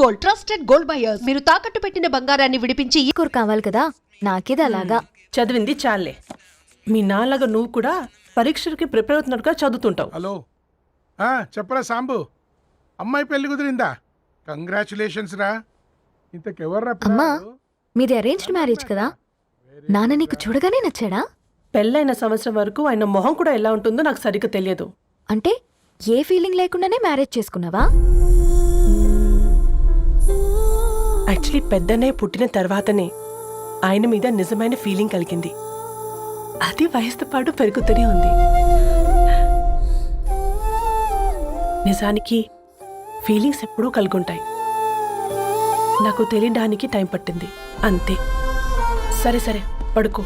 Gold, trusted gold buyers. మీరు తాకట్టు పెట్టిన బంగారాన్ని విడిపించి కూర కావాలి కదా, నాకేది అలాగా. చదివింది చాలే. మీ నాన్నగా నువ్వు కూడా పరీక్షలకి ప్రిపేర్ అవుతున్నట్టుగా చదువుతుంటావు. హలో చెప్పరా సాంబు, అమ్మాయి పెళ్లి కుదిరిందా? కంగ్రాచులేషన్స్ రా. ఇంతకెవర్రా? అమ్మా, మీది అరేంజ్డ్ మ్యారేజ్ కదా, నాన్న నీకు చూడగానే నచ్చాడా? పెళ్ళైన సంవత్సరం వరకు ఆయన మొహం కూడా ఎలా ఉంటుందో నాకు సరిగ్గా తెలియదు. అంటే ఏ ఫీలింగ్ లేకుండానే మ్యారేజ్ చేసుకున్నావా? యాక్చువల్లీ పెద్దనే పుట్టిన తర్వాతనే ఆయన మీద నిజమైన ఫీలింగ్ కలిగింది. అది వయసుతో పాటు పెరుగుతూనే ఉంది. నిజానికి ఫీలింగ్స్ ఎప్పుడూ కలుగుంటాయి. నాకు తెలియడానికి టైం పట్టింది అంతే. సరే సరే పడుకో.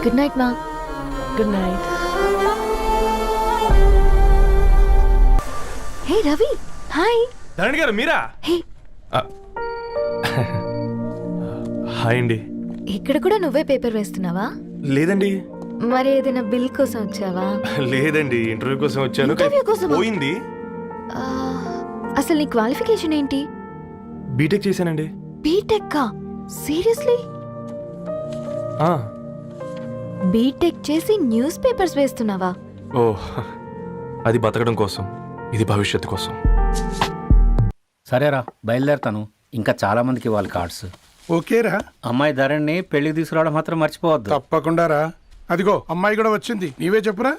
గుడ్ నైట్ మా. Good night. Hey Ravi, hi. Dharani గారు మీరా? హే, హాయ్ అండి. ఇక్కడ కూడా నువ్వే పేపర్ వేస్తున్నావా? లేదండి. మరి ఏదైనా బిల్ కోసం వచ్చావా? లేదండి, ఇంటర్వ్యూ కోసం వచ్చాను. ఇంటర్వ్యూ కోసమా? పోయింది. ఆ, అసలు నీ క్వాలిఫికేషన్ ఏంటి? బీటెక్ చేశానండి. బీటెక్? సీరియస్లీ? బీటెక్ చేసి న్యూస్ పేపర్స్ వేస్తున్నావా? ఓ, అది బతకడం కోసం, ఇది భవిష్యత్తు కోసం. సరేరా, బయలుదేరతాను. ఇంకా చాలా మందికి ఇవ్వాలి కార్డ్స్. ఓకేరా. అమ్మాయి ధరణిని పెళ్లికి తీసుకురావడం మాత్రం మర్చిపోవద్దు. తప్పకుండా రా. అదిగో అమ్మాయి కూడా వచ్చింది, నీవే చెప్పురా.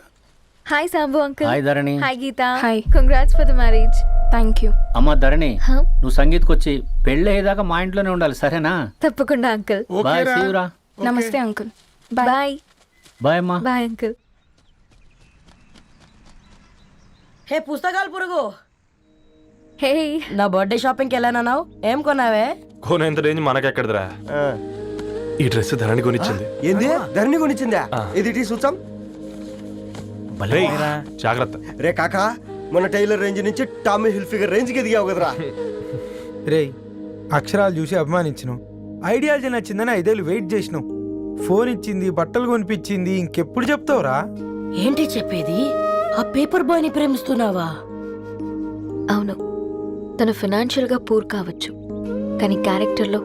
Hi Sambu uncle. Hi Dharani. Hi Geetha. Hi. Congrats for the marriage. Thank you. అమ్మ ధరణి, Huh? నువ్వు సంగీత్కి వచ్చి పెళ్ళి అయ్యేదాకా మా ఇంట్లోనే ఉండాలి, సరేనా? తప్పకుండా అంకుల్. బాయ్, ఓకేరా. సీయురా. నమస్తే అంకుల్. బాయ్. బాయ్ అమ్మా. Bye uncle. హే పుస్తకాలు పురుగు, హే, నా బర్త్డే షాపింగ్కి వెళ్ళానన్నావు, ఏం కొన్నావే? కోనేంత రేంజ్ మనకెక్కడదిరా. ఈ డ్రెస్ ధరణి కొనిచ్చింది. ఏంది ధరణి కొనిచ్చిందా? ఇది టీ సూచం. రేయ్, జాగ్రత్త. రే కాకా, మన టైలర్ రేంజ్ నుంచి టామీ హిల్ఫిగర్ రేంజ్ కి ఎదిగావు కదరా. రే, అక్షరాలు చూసి అభిమానించను, ఐడియాలజీ నచ్చిందని 5 ఏళ్ళు వెయిట్ చేసినావు. ఫోన్ ఇచ్చింది, బట్టలు కొనిపించింది, ఇంకెప్పుడు చెప్తావురా? ఏంటి చెప్పేది? ఆ పేపర్ బాయ్ ని ప్రేమిస్తున్నావా? అవును, తను ఫైనాన్షియల్గా పూర్ కావచ్చు, కానీ క్యారెక్టర్లో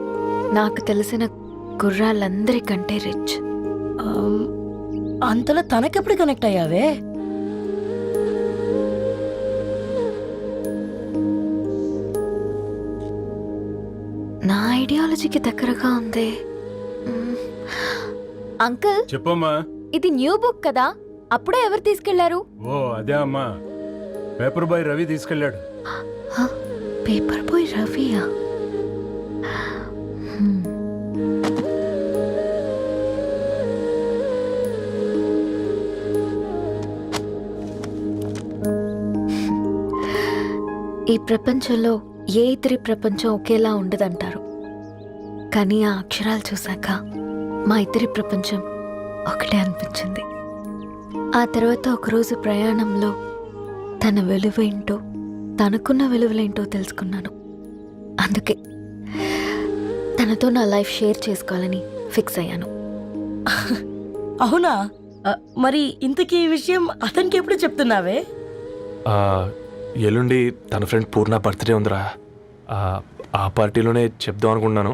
నాకు తెలిసిన గుర్రాలందరికంటే రిచ్. అంతలో తనకెప్పుడు కనెక్ట్ అయ్యావే? నా ఐడియాలజీకి దగ్గరగా ఉంది. అంకుల్, చెప్పమ్మా. ఇది న్యూ బుక్ కదా, అప్పుడే ఎవరు తీసుకెళ్లారు? ఓ అదే అమ్మా, పేపర్ బాయ్ రవి తీసుకెళ్ళాడు. పేపర్ బాయ్ రవియా? ఈ ప్రపంచంలో ఏ ఇద్దరి ప్రపంచం ఒకేలా ఉండదంటారు, కానీ ఆ అక్షరాలు చూశాక మా ఇద్దరి ప్రపంచం ఒకటే అనిపించింది. ఆ తర్వాత ఒకరోజు ప్రయాణంలో తన విలువేంటో, తనకున్న విలువలేంటో తెలుసుకున్నాను. అందుకే తనతో నా లైఫ్ షేర్ చేసుకోవాలని ఫిక్స్ అయ్యాను. అవునా? మరి ఇంతకీ ఈ విషయం అతనికి ఎప్పుడు చెప్తున్నావే? ఎల్లుండి తన ఫ్రెండ్ పూర్ణ బర్త్డే ఉందిరా. ఆ పార్టీలోనే చెప్దాం అనుకున్నాను.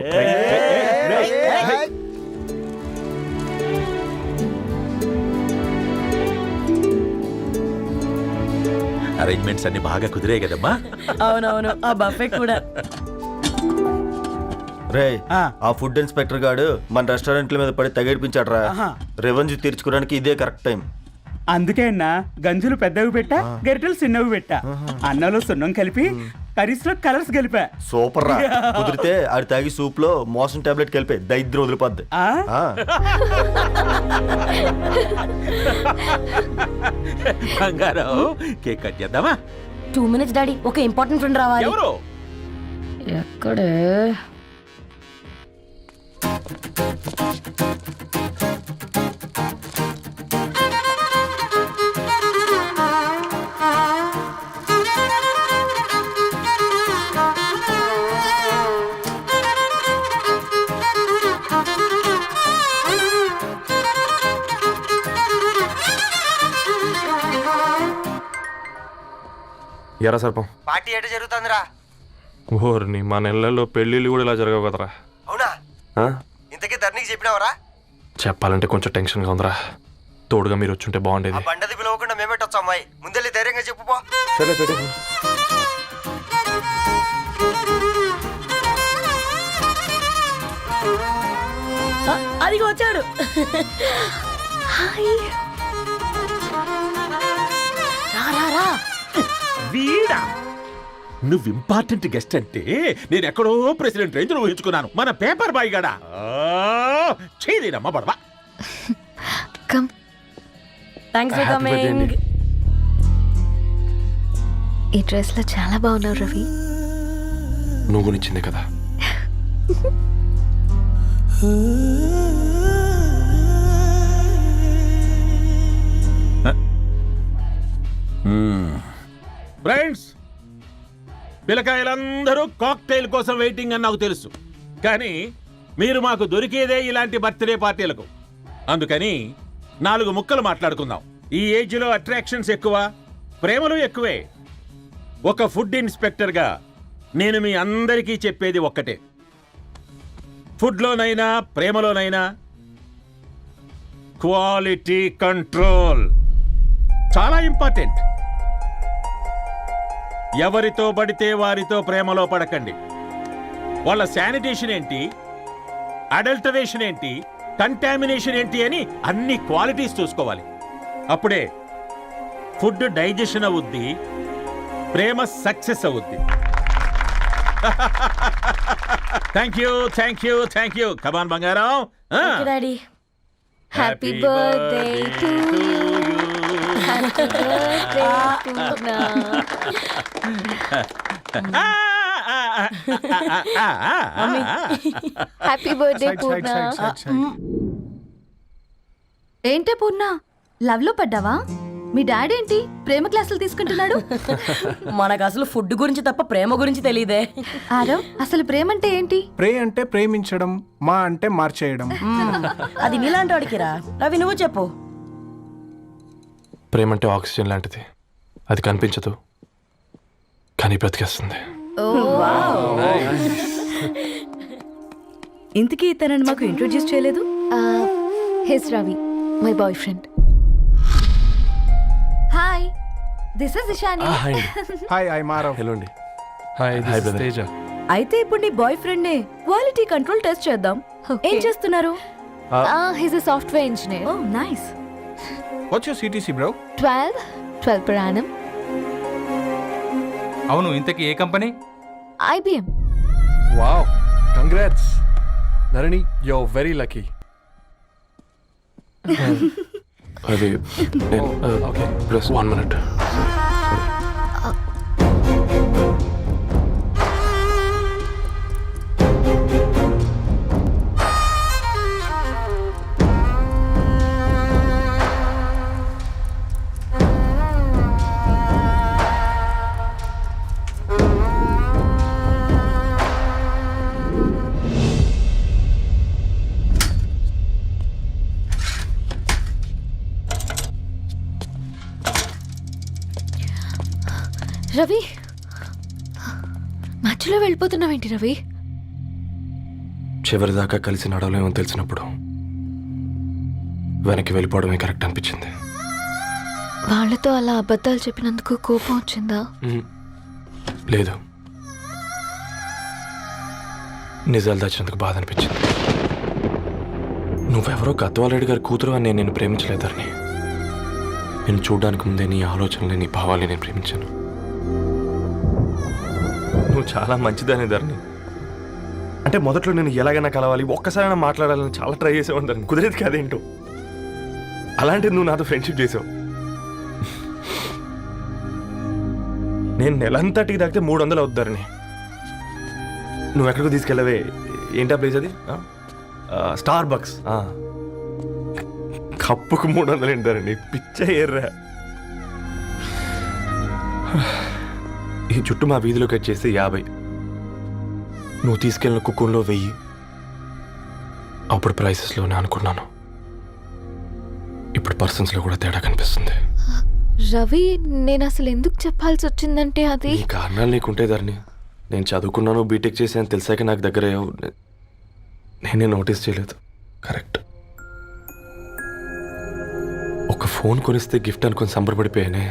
అరేంజ్మెంట్స్ అన్ని బాగా కుదిరాయి కదమ్మా? అవునవును, ఆ బఫే కూడా. రే, ఆ ఫుడ్ ఇన్స్పెక్టర్ గాడు మన రెస్టారెంట్ల మీద పడి తగేడిపించాడు రా. రెవెన్యూ తీర్చుకోవడానికి ఇదే కరెక్ట్ టైం. అందుకే అన్న గంజులు పెద్దవి పెట్టా, గరిటెలు చిన్నవి పెట్టా, అన్నంలో సున్నం కలిపి కర్రీస్ లో కలర్స్ కలిపా. సూపర్ రా. కుదిరితే ఆడి తాగి సూప్ లో మోషన్ టాబ్లెట్ కలిపే దైద్రం వదిలిపోద్ది. బంగారం, కేక్ కట్ చేద్దామా? 2 minutes డాడీ, ఒక ఇంపార్టెంట్ ఫ్రెండ్ రావాలి. ఎవరు? ఎక్కడే? ఎరా సర్పం పార్టీ ఎట జరుగుతుందిరా? ఓర్ని మా నెలల్లో పెళ్ళిళ్ళు కూడా ఇలా జరగవు కదరా. అవునా? ఆ? ఇంతకీ ధరణికి చెప్పినావరా? చెప్పాలంటే కొంచెం టెన్షన్గా ఉందిరా. తోడుగా మీరు వచ్చుంటే బాగుండేది. బండది పిలవకుండా మేమెట్టొచ్చు అమ్మాయి, ముందెళ్ళి ధైర్యంగా చెప్పుపో. సరే పెట్టే. అదిగో వచ్చాడు. రా రా రా. వీడా నువ్వు ఇంపార్టెంట్ గెస్ట్ అంటే నేను ఎక్కడో ప్రెసిడెంట్ రేంజ్ ఊహించుకున్నాను. మన పేపర్ బాయ్ గడా చేయలేనమ్మా బడవా. కమ్. Thanks for coming. ఈ డ్రెస్ లో చాలా బాగున్నావు రవి. నువ్వు కొనిచ్చిందే కదా. ఫ్రెండ్స్, పిల్లకాయలందరూ కాక్టైల్ కోసం వెయిటింగ్ అని నాకు తెలుసు. కానీ మీరు మాకు దొరికేదే ఇలాంటి బర్త్డే పార్టీలకు. అందుకని 4 ముక్కలు మాట్లాడుకుందాం. ఈ ఏజ్లో అట్రాక్షన్స్ ఎక్కువ, ప్రేమలు ఎక్కువే. ఒక ఫుడ్ ఇన్స్పెక్టర్గా నేను మీ అందరికీ చెప్పేది ఒక్కటే, ఫుడ్లోనైనా ప్రేమలోనైనా క్వాలిటీ కంట్రోల్ చాలా ఇంపార్టెంట్. ఎవరితో పడితే వారితో ప్రేమలో పడకండి. వాళ్ళ శానిటేషన్ ఏంటి, అడల్టరేషన్ ఏంటి, కంటామినేషన్ ఏంటి అని అన్ని క్వాలిటీస్ చూసుకోవాలి. అప్పుడే ఫుడ్ డైజెషన్ అవుద్ది, ప్రేమ సక్సెస్ అవుద్ది. Thank you thank you thank you. Come on బంగారం. Daddy. Happy birthday to you. Happy birthday Purna. Happy birthday Purna. ఏంటే పూర్ణ, లవ్ లో పడ్డావా? మీ డాడీ ఏంటి ప్రేమ క్లాసులు తీసుకుంటున్నాడు? మనకు అసలు ఫుడ్ గురించి తప్ప ప్రేమ గురించి తెలియదే. ఆరవ్, అసలు ప్రేమ అంటే ఏంటి? ప్రే అంటే ప్రేమించడం, మా అంటే మార్చేయడం. అది నీలాంటి వాడికిరా. రవి నువ్వు చెప్పు. ప్రేమ అంటే ఆక్సిజన్ లాంటిది. అది కనిపించదు కానీ బ్రతికేస్తుంది. ఇంతకీ తనని మాకు ఇంట్రొడ్యూస్ చేయలేదు. He's Ravi, my boy friend. Hi, this is Ishani. Hi, I మారవ్. హలో అండి. Hi brother. తేజ. అయితే ఇప్పుడు నీ బాయ్ ఫ్రెండ్ నే క్వాలిటీ కంట్రోల్ టెస్ట్ చేద్దాం. ఏం చేస్తున్నారు? He's a software engineer. Oh nice. What's your CTC bro? 12 per annum. అవును, ఇంతకీ ఏ company? IBM. Wow, congrats Dharani, you are very lucky. అది ఓకే, ప్లస్ 1 minute. రవి, మధ్యలో వెళ్ళిపోతున్నావేంటి రవి? చివరిదాకా కలిసి నడవలేమో తెలిసినప్పుడు వెనక్కి వెళ్ళిపోవడమే కరెక్ట్ అనిపించింది. వాళ్ళతో అలా అబద్ధాలు చెప్పినందుకు కోపం వచ్చిందా? లేదు, నిజాలు దాచినందుకు బాధ అనిపించింది. నువ్వెవరో గద్వాలరెడ్డి గారి కూతురు అని నేను నిన్ను ప్రేమించలేదని. నేను చూడడానికి ముందే నీ ఆలోచనలు, నీ భావాలు నేను ప్రేమించాను. నువ్వు చాలా మంచిదని ధరణి. అంటే మొదట్లో నేను ఎలాగైనా కలవాలి, ఒక్కసారైనా మాట్లాడాలని చాలా ట్రై చేసేవాడిని ధరణి. కుదిరేది కాదేంటో. అలాంటిది నువ్వు నాతో ఫ్రెండ్షిప్ చేసావు. నేను నెలంతటికి తాగితే 300 అవుద్ది ధరణి. నువ్వు ఎక్కడికి తీసుకెళ్ళవే? ఏంటా ప్లేస్ అది? Star bucks. కప్పుకు 300 ఏంటారండి, పిచ్చ ఎర్రా. ఈ చుట్టూ మా వీధిలో కట్ చేస్తే 50. నువ్వు తీసుకెళ్ళిన కుక్కర్లో 1000. అప్పుడు ప్రైసెస్లోనే అనుకున్నాను, ఇప్పుడు పర్సన్స్లో కూడా తేడా కనిపిస్తుంది. రవి నేను అసలు ఎందుకు చెప్పాల్సి వచ్చిందంటే అది నీ కారణాలు నీకుంటే ధరణి. నేను చదువుకున్నాను, బీటెక్ చేశాను తెలిసాక నాకు దగ్గర నేనే నోటీస్ చేయలేదు. కరెక్ట్. ఒక ఫోన్ కొనిస్తే గిఫ్ట్ అనుకొని సంబరపడిపోయానే.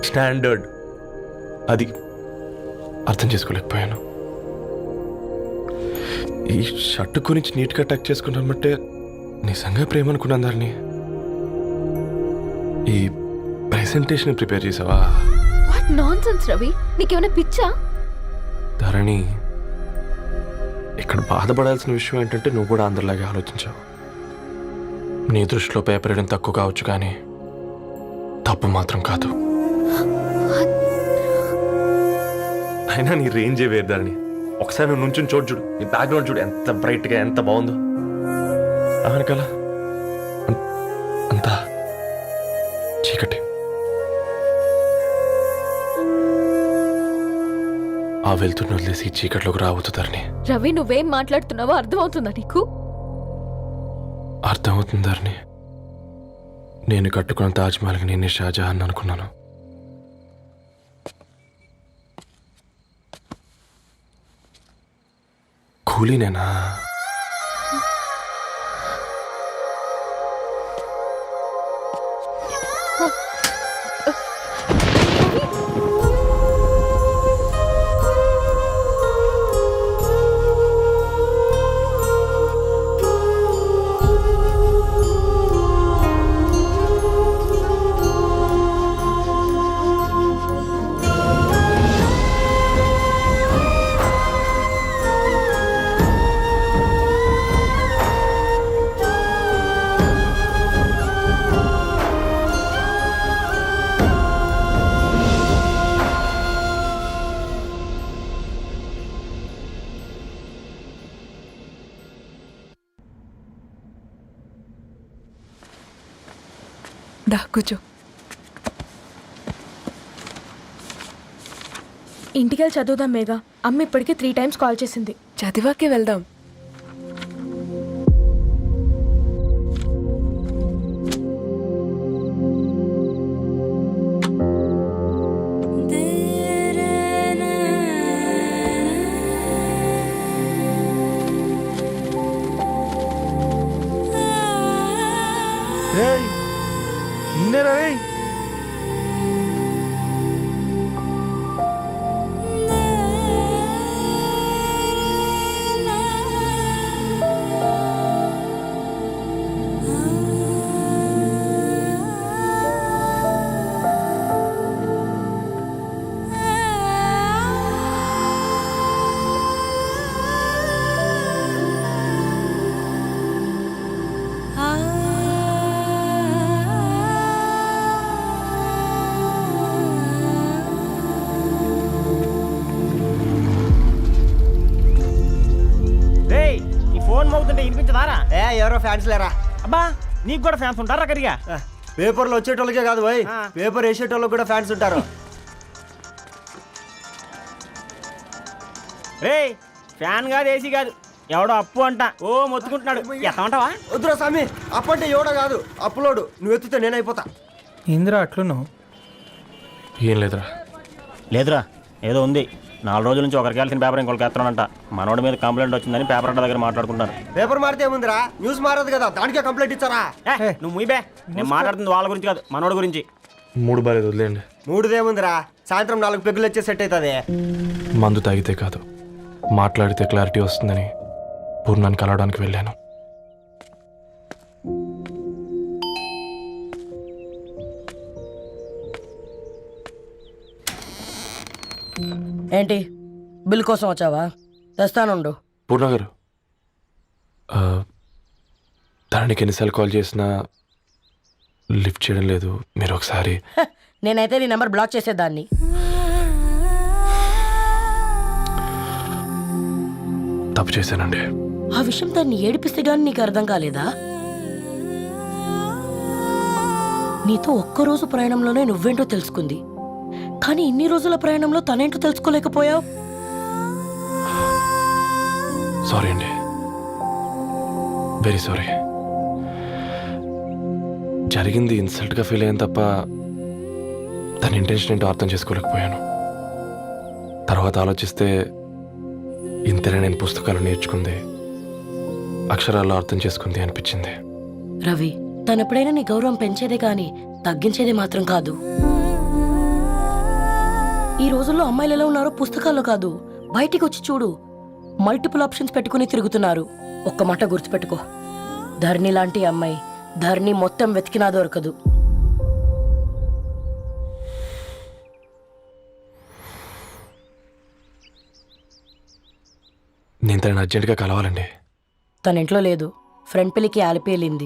స్టాండర్డ్ అది అర్థం చేసుకోలేకపోయాను. ఈ షర్ట్ గురించి నీట్గా టక్ చేసుకున్నామంటే నిజంగా ప్రేమ అనుకున్నాను దాన్ని. ఈ ప్రెజెంటేషన్ ప్రిపేర్ చేసావా? వాట్ నాన్సెన్స్ రవి, నీకేమైనా పిచ్చా? ధరణి, ఇక్కడ బాధపడాల్సిన విషయం ఏంటంటే నువ్వు కూడా అందరిలాగే ఆలోచించావు. నీ దృష్టిలో పేపర్ వేయడం తక్కువ కావచ్చు కానీ తప్పు మాత్రం కాదు. అయినా నీ రేంజే వేరు ధరణి. ఒకసారి నువ్వు నుంచుని చూడు, నీ బ్యాక్గ్రౌండ్ చూడు ఎంత బ్రైట్గా ఎంత బాగుందో. వెనకాల అంతా చీకటి. ఆ వెళ్తున్న వదిలేసి చీకట్లోకి రాబోతుందని. రవి నువ్వేం మాట్లాడుతున్నావో అర్థమవుతుందా నీకు? అర్థమవుతుందని నేను కట్టుకున్న తాజ్మహల్కి నేనే షాజహాన్ అనుకున్నాను. కూలీనేనా? దా కూర్చో. ఇంటికెళ్ళి చదువుదాం మేఘా. అమ్మ ఇప్పటికే 3 times కాల్ చేసింది. చదివాకే వెళ్దాం. రేయ్ నిన్నేరా రేయ్. ఫోన్ మోగుతుంటే వినిపించదారా? ఎవరో ఫ్యాన్స్ లేరా? అబ్బా నీకు కూడా ఫ్యాన్స్ ఉంటారా కరిగా? పేపర్లో వచ్చేటోళ్ళకే కాదు పోయి, పేపర్ వేసేటోళ్ళకి కూడా ఫ్యాన్స్ ఉంటారు. రే ఫ్యాన్ కాదు, ఏసీ కాదు, ఎవడో అప్పు అంట ఓ మొత్తుకుంటున్నాడు. ఎత్తామంటావా? వద్దురా స్వామి, అప్పు అంటే ఎవడో కాదు అప్పులోడు. నువ్వు ఎత్తుతే నేనైపోతా. ఇంద్రా అట్లున్నావు? ఏం లేదురా. లేదురా ఏదో ఉంది. 4 రోజుల నుంచి ఒకరికి వెళ్ళిన పేపర్ ఇంకొకరికి ఎత్తానంట. మనోడి మీద కంప్లైంట్ వచ్చిందని పేపర్ అడ్డ దగ్గర మాట్లాడుకుంటారు. పేపర్ మారితే ఏముందిరా, న్యూస్ మారదు కదా, దానికే కంప్లైంట్ ఇచ్చారా? నువ్వు ముయ్యబే, నేను మాట్లాడుతుంది వాళ్ళ గురించి కాదు మనోడి గురించి. 3 బాలేదు వదిలేండి. 3దేముందిరా, సాయంత్రం 4 పెగ్గులు వచ్చే సెట్ అవుతుంది. మందు తాగితే కాదు మాట్లాడితే క్లారిటీ వస్తుందని పూర్ణాన్ని కలవడానికి వెళ్ళాను. ఏంటి బిల్ కోసం వచ్చావా? తెస్తానుండు. పూర్ణ గారు, తనకి ఎన్నిసార్లు కాల్ చేసినా లిఫ్ట్ చేయడం లేదు. మీరు ఒకసారి. నేనైతే నీ నెంబర్ బ్లాక్ చేసేదాన్ని. తప్పు చేశానండి. ఆ విషయం దాన్ని ఏడిపిస్తే గానీ నీకు అర్థం కాలేదా? నీతో ఒక్కరోజు ప్రయాణంలోనే నువ్వేంటో తెలుసుకుంది, కానీ ఇన్ని రోజుల ప్రయాణంలో తనేంటో తెలుసుకోలేకపోయావు. సారీ అండి, వెరీ సారీ. జరిగింది ఇన్సల్ట్గా ఫీల్ అయ్యాను తప్ప తన ఇంటెన్షన్ ఏంటో అర్థం చేసుకోలేకపోయాను. తర్వాత ఆలోచిస్తే ఇంతనే నేను పుస్తకాలు నేర్చుకుంది, అక్షరాల్లో అర్థం చేసుకుంది అనిపించింది. రవి, తనెప్పుడైనా నీ గౌరవం పెంచేదే గాని తగ్గించేదే మాత్రం కాదు. ఈ రోజుల్లో అమ్మాయిలు ఎలా ఉన్నారో పుస్తకాల్లో కాదు, బయటికి వచ్చి చూడు. మల్టిపుల్ ఆప్షన్స్ పెట్టుకుని తిరుగుతున్నారు. ఒక్క మాట గుర్తుపెట్టుకో, ధరణి లాంటి అమ్మాయి ధరణి మొత్తం వెతికినా దొరకదు. నేను తనని అర్జెంటుగా కలవాలండి. తన ఇంట్లో లేదు, ఫ్రెండ్ పెళ్లికి ఆలిపేలింది.